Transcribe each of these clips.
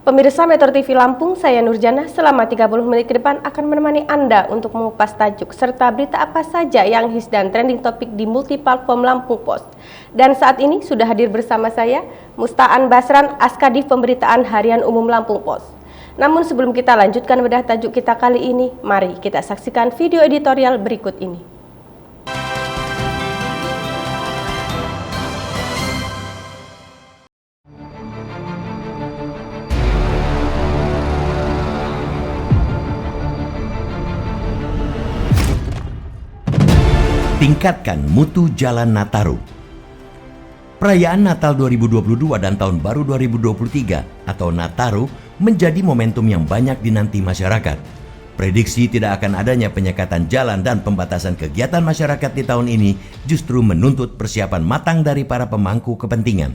Pemirsa Metro TV Lampung, saya Nurjana selama 30 menit ke depan akan menemani Anda untuk mengupas tajuk serta berita apa saja yang hits dan trending topik di multiplatform Lampung Post. Dan saat ini sudah hadir bersama saya Mustaan Basran, Askadif Pemberitaan Harian Umum Lampung Post. Namun sebelum kita lanjutkan bedah tajuk kita kali ini, mari kita saksikan video editorial berikut ini. Tingkatkan mutu Jalan Nataru. Perayaan Natal 2022 dan Tahun Baru 2023 atau Nataru menjadi momentum yang banyak dinanti masyarakat. Prediksi tidak akan adanya penyekatan jalan dan pembatasan kegiatan masyarakat di tahun ini justru menuntut persiapan matang dari para pemangku kepentingan.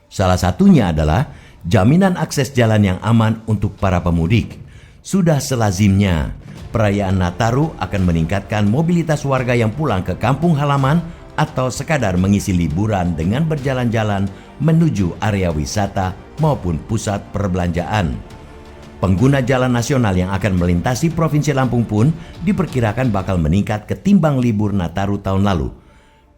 Salah satunya adalah jaminan akses jalan yang aman untuk para pemudik. Sudah selazimnya perayaan Nataru akan meningkatkan mobilitas warga yang pulang ke kampung halaman atau sekadar mengisi liburan dengan berjalan-jalan menuju area wisata maupun pusat perbelanjaan. Pengguna jalan nasional yang akan melintasi Provinsi Lampung pun diperkirakan bakal meningkat ketimbang libur Nataru tahun lalu.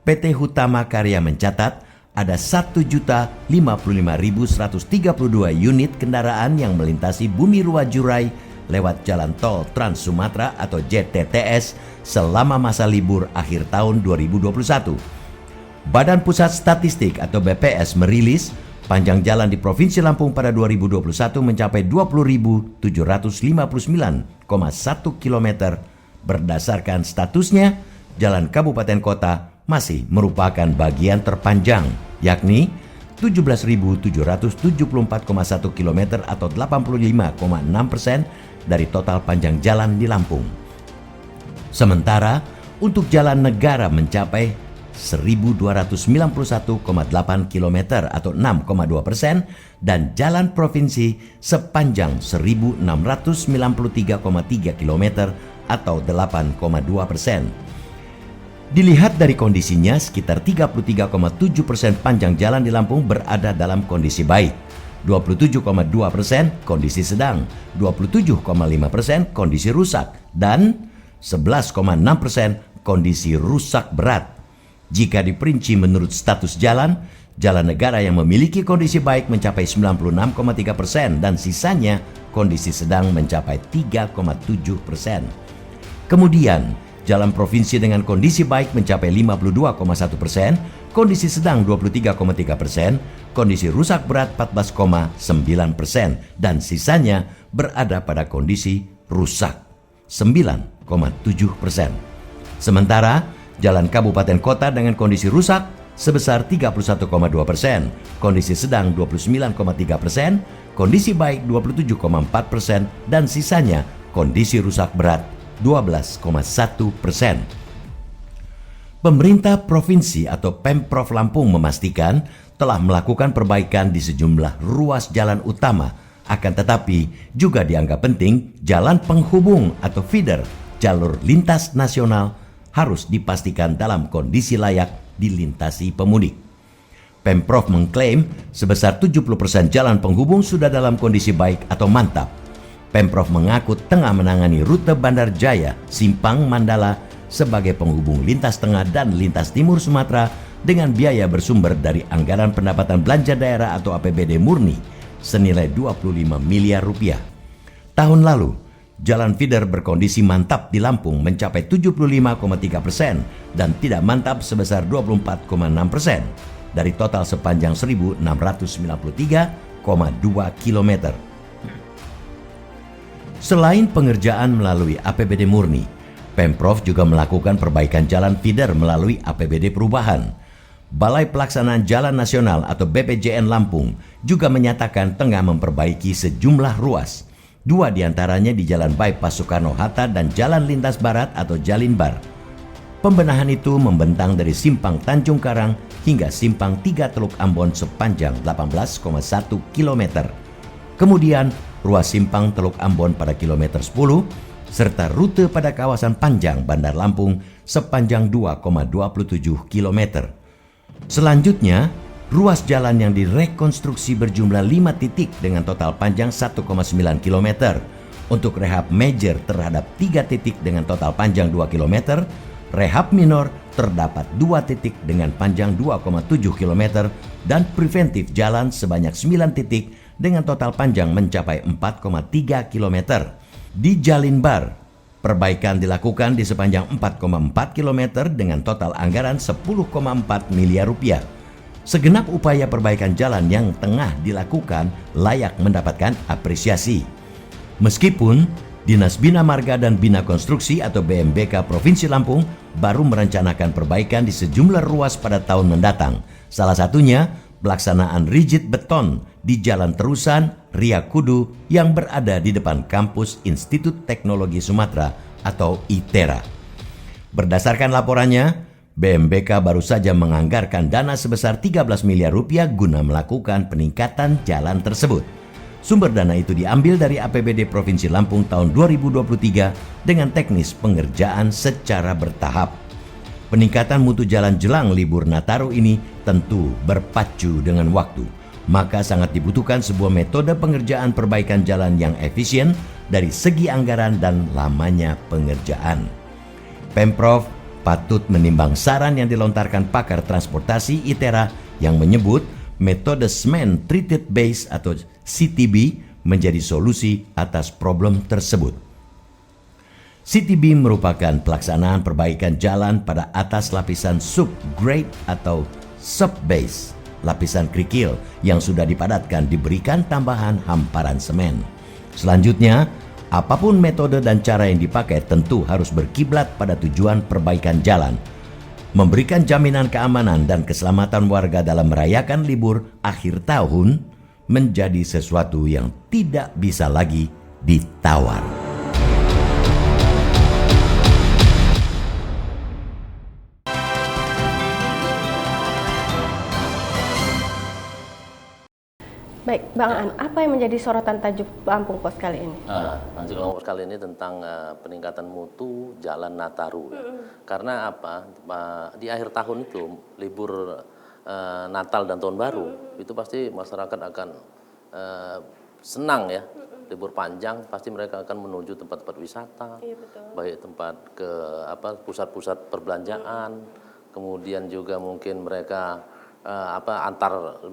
PT Hutama Karya mencatat ada 1.055.132 unit kendaraan yang melintasi Bumi Ruwa Jurai lewat Jalan Tol Trans Sumatera atau JTTS selama masa libur akhir tahun 2021. Badan Pusat Statistik atau BPS merilis panjang jalan di Provinsi Lampung pada 2021 mencapai 20.759,1 km. Berdasarkan statusnya, jalan kabupaten kota masih merupakan bagian terpanjang, yakni 17.774,1 km atau 85,6% dari total panjang jalan di Lampung. Sementara untuk jalan negara mencapai 1.291,8 km atau 6,2% dan jalan provinsi sepanjang 1.693,3 km atau 8,2%. Dilihat dari kondisinya, sekitar 33,7% panjang jalan di Lampung berada dalam kondisi baik, 27,2% kondisi sedang, 27,5% kondisi rusak, dan 11,6% kondisi rusak berat. Jika diperinci menurut status jalan, jalan negara yang memiliki kondisi baik mencapai 96,3% dan sisanya kondisi sedang mencapai 3,7%. Kemudian, jalan provinsi dengan kondisi baik mencapai 52,1%, kondisi sedang 23,3%, kondisi rusak berat 14,9%, dan sisanya berada pada kondisi rusak 9,7%. Sementara jalan kabupaten kota dengan kondisi rusak sebesar 31,2%, kondisi sedang 29,3%, kondisi baik 27,4%, dan sisanya kondisi rusak berat 12,1%. Pemerintah provinsi atau Pemprov Lampung memastikan telah melakukan perbaikan di sejumlah ruas jalan utama, akan tetapi juga dianggap penting jalan penghubung atau feeder jalur lintas nasional harus dipastikan dalam kondisi layak dilintasi pemudik. Pemprov mengklaim sebesar 70% jalan penghubung sudah dalam kondisi baik atau mantap. Pemprov mengaku tengah menangani rute Bandar Jaya, Simpang Mandala sebagai penghubung lintas tengah dan lintas timur Sumatera dengan biaya bersumber dari anggaran pendapatan belanja daerah atau APBD murni senilai 25 miliar rupiah. Tahun lalu, jalan feeder berkondisi mantap di Lampung mencapai 75,3% dan tidak mantap sebesar 24,6% dari total sepanjang 1.693,2 km. Selain pengerjaan melalui APBD murni, Pemprov juga melakukan perbaikan jalan feeder melalui APBD perubahan. Balai Pelaksanaan Jalan Nasional atau BPJN Lampung juga menyatakan tengah memperbaiki sejumlah ruas. 2 diantaranya di Jalan Bypass Soekarno-Hatta dan Jalan Lintas Barat atau Jalinbar. Pembenahan itu membentang dari Simpang Tanjung Karang hingga Simpang 3 Teluk Ambon sepanjang 18,1 km. Kemudian ruas Simpang Teluk Ambon pada kilometer 10 serta rute pada kawasan Panjang Bandar Lampung sepanjang 2,27 km. Selanjutnya, Ruas jalan yang direkonstruksi berjumlah 5 titik dengan total panjang 1,9 km. Untuk rehab major terhadap 3 titik dengan total panjang 2 km, rehab minor terdapat 2 titik dengan panjang 2,7 km, dan preventif jalan sebanyak 9 titik dengan total panjang mencapai 4,3 km. Di Jalinbar, perbaikan dilakukan di sepanjang 4,4 km dengan total anggaran 10,4 miliar rupiah. Segenap upaya perbaikan jalan yang tengah dilakukan layak mendapatkan apresiasi. Meskipun Dinas Bina Marga dan Bina Konstruksi atau BMBK Provinsi Lampung baru merencanakan perbaikan di sejumlah ruas pada tahun mendatang. Salah satunya pelaksanaan rigid beton di Jalan Terusan Ria Kudu yang berada di depan kampus Institut Teknologi Sumatera atau ITERA. Berdasarkan laporannya, BMBK baru saja menganggarkan dana sebesar 13 miliar rupiah guna melakukan peningkatan jalan tersebut. Sumber dana itu diambil dari APBD Provinsi Lampung tahun 2023 dengan teknis pengerjaan secara bertahap. Peningkatan mutu jalan jelang libur Nataru ini tentu berpacu dengan waktu. Maka sangat dibutuhkan sebuah metode pengerjaan perbaikan jalan yang efisien dari segi anggaran dan lamanya pengerjaan. Pemprov patut menimbang saran yang dilontarkan pakar transportasi ITERA yang menyebut metode Cement Treated Base atau CTB menjadi solusi atas problem tersebut. CTB merupakan pelaksanaan perbaikan jalan pada atas lapisan subgrade atau subbase, lapisan kerikil yang sudah dipadatkan diberikan tambahan hamparan semen. Selanjutnya, apapun metode dan cara yang dipakai tentu harus berkiblat pada tujuan perbaikan jalan, memberikan jaminan keamanan dan keselamatan warga dalam merayakan libur akhir tahun menjadi sesuatu yang tidak bisa lagi ditawar. Baik, Bang An, apa yang menjadi sorotan tajuk Lampung Pos kali ini? Tajuk Lampung Pos kali ini tentang peningkatan mutu Jalan Nataru. Ya. Karena apa? Di akhir tahun itu libur Natal dan Tahun Baru itu pasti masyarakat akan senang ya. Libur panjang pasti mereka akan menuju tempat-tempat wisata, baik tempat ke pusat-pusat perbelanjaan, kemudian juga mungkin mereka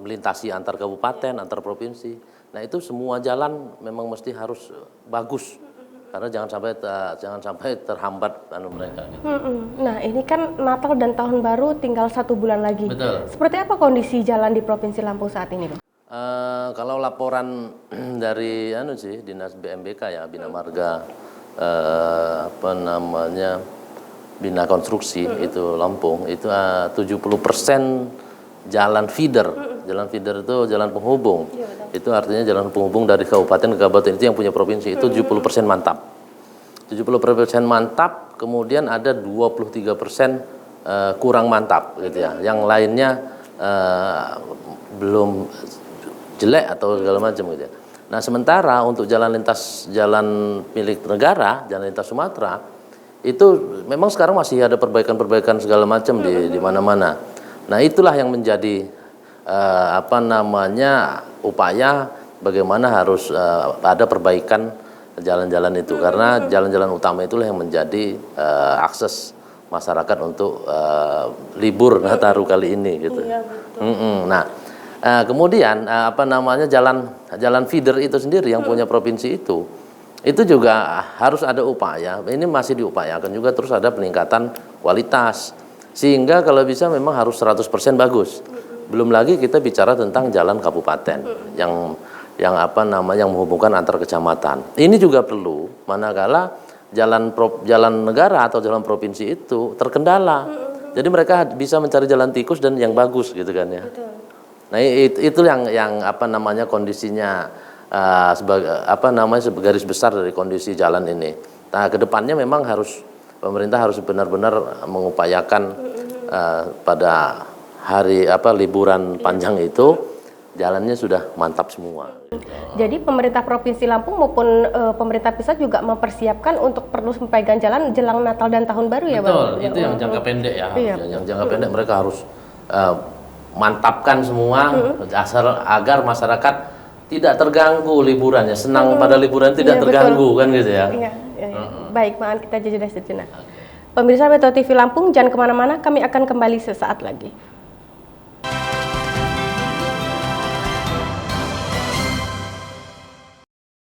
melintasi antar kabupaten, antar provinsi. Nah, itu semua jalan memang mesti harus bagus. Karena jangan sampai terhambat mereka. Gitu. Nah, ini kan Natal dan Tahun Baru tinggal 1 bulan lagi. Betul. Seperti apa kondisi jalan di Provinsi Lampung saat ini, Bang? Kalau laporan dari Dinas BMBK ya, Bina Marga Bina Konstruksi itu Lampung itu 70% jalan feeder. Jalan feeder itu jalan penghubung. Itu artinya jalan penghubung dari kabupaten ke kabupaten itu yang punya provinsi itu 70% mantap. 70% mantap, kemudian ada 23% kurang mantap gitu ya. Yang lainnya belum jelek atau segala macam gitu ya. Nah, sementara untuk jalan milik negara, jalan lintas Sumatera itu memang sekarang masih ada perbaikan-perbaikan segala macam di mana-mana. Nah, itulah yang menjadi upaya bagaimana harus ada perbaikan jalan-jalan itu, karena jalan-jalan utama itulah yang menjadi akses masyarakat untuk libur Nataru kali ini gitu. Iya, betul. Nah, kemudian jalan feeder itu sendiri yang punya provinsi itu juga harus ada upaya. Ini masih diupayakan juga, terus ada peningkatan kualitas. Sehingga kalau bisa memang harus 100% bagus. Belum lagi kita bicara tentang jalan kabupaten yang menghubungkan antar kecamatan. Ini juga perlu manakala jalan negara atau jalan provinsi itu terkendala. Jadi mereka bisa mencari jalan tikus dan yang bagus gitu kan ya. Betul. Nah, itu yang kondisinya sebagai garis besar dari kondisi jalan ini. Nah, kedepannya memang pemerintah harus benar-benar mengupayakan pada hari liburan panjang itu jalannya sudah mantap semua. Jadi pemerintah Provinsi Lampung maupun pemerintah pusat juga mempersiapkan untuk perlu perbaikan jalan jelang Natal dan Tahun Baru ya, Bang? Betul, itu yang jangka pendek ya. Iya. Yang jangka pendek mereka harus mantapkan semua agar masyarakat tidak terganggu liburannya, senang pada liburan tidak terganggu, kan gitu ya. Baik, Maan, kita jeda sejenak. Pemirsa Metro TV Lampung, jangan kemana-mana, kami akan kembali sesaat lagi.